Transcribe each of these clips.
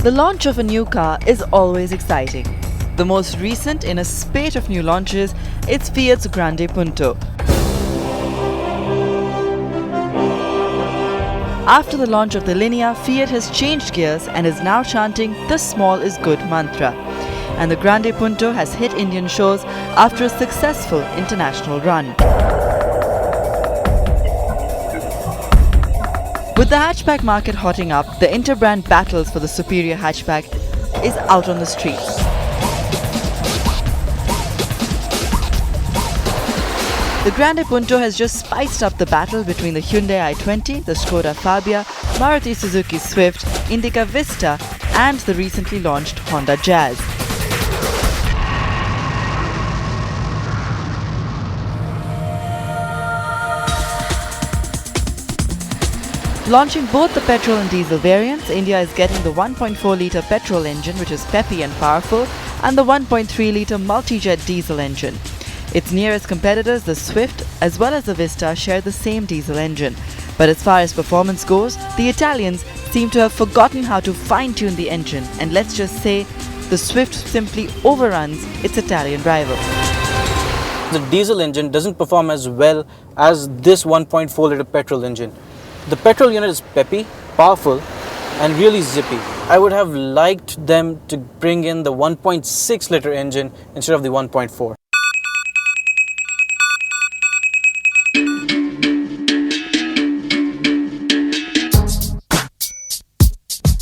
The launch of a new car is always exciting. The most recent in a spate of new launches is Fiat's Grande Punto. After the launch of the Linea, Fiat has changed gears and is now chanting "The small is good" mantra. And the Grande Punto has hit Indian shores after a successful international run. With the hatchback market hotting up, the inter-brand battles for the superior hatchback is out on the streets. The Grande Punto has just spiced up the battle between the Hyundai i20, the Skoda Fabia, Maruti Suzuki Swift, Indica Vista and the recently launched Honda Jazz. Launching both the petrol and diesel variants, India is getting the 1.4-litre petrol engine, which is peppy and powerful, and the 1.3-litre multi-jet diesel engine. Its nearest competitors, the Swift as well as the Vista, share the same diesel engine. But as far as performance goes, the Italians seem to have forgotten how to fine-tune the engine, and let's just say the Swift simply overruns its Italian rival. The diesel engine doesn't perform as well as this 1.4-litre petrol engine. The petrol unit is peppy, powerful and really zippy. I would have liked them to bring in the 1.6-litre engine instead of the 1.4.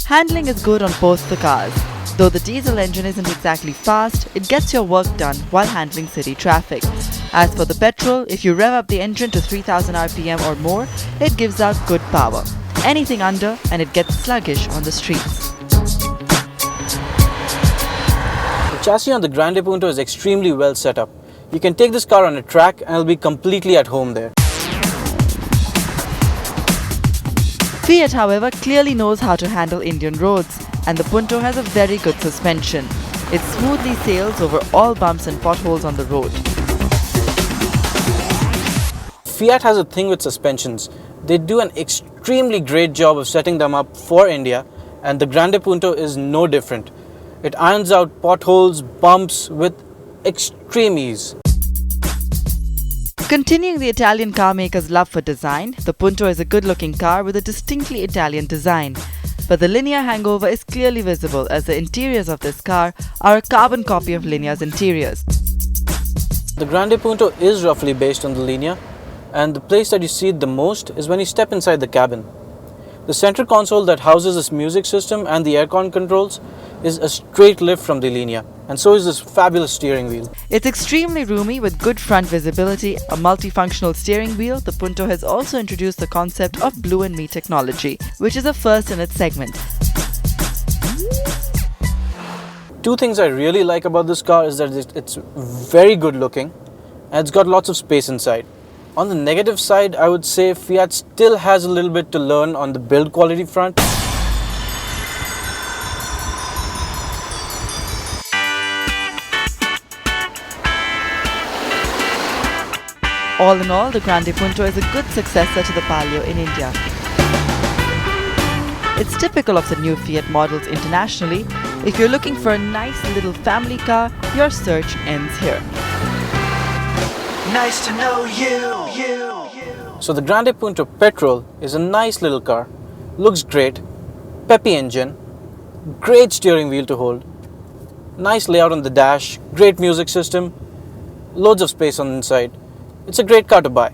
Handling is good on both the cars. Though the diesel engine isn't exactly fast, it gets your work done while handling city traffic. As for the petrol, if you rev up the engine to 3000 rpm or more, it gives out good power. Anything under and it gets sluggish on the streets. The chassis on the Grande Punto is extremely well set up. You can take this car on a track and it'll be completely at home there. Fiat, however, clearly knows how to handle Indian roads, and the Punto has a very good suspension. It smoothly sails over all bumps and potholes on the road. Fiat has a thing with suspensions. They do an extremely great job of setting them up for India, and the Grande Punto is no different. It irons out potholes, bumps with extreme ease. Continuing the Italian car maker's love for design, the Punto is a good-looking car with a distinctly Italian design. But the Linea hangover is clearly visible as the interiors of this car are a carbon copy of Linea's interiors. The Grande Punto is roughly based on the Linea, and the place that you see it the most is when you step inside the cabin. The center console that houses this music system and the aircon controls is a straight lift from the Linea, and so is this fabulous steering wheel. It's extremely roomy with good front visibility, a multifunctional steering wheel. The Punto has also introduced the concept of Blue and Me technology, which is a first in its segment. Two things I really like about this car is that it's very good looking and it's got lots of space inside. On the negative side, I would say Fiat still has a little bit to learn on the build quality front. All in all, the Grande Punto is a good successor to the Palio in India. It's typical of the new Fiat models internationally. If you're looking for a nice little family car, your search ends here. Nice to know you. So the Grande Punto Petrol is a nice little car, looks great, peppy engine, great steering wheel to hold, nice layout on the dash, great music system, loads of space on the inside. It's a great car to buy.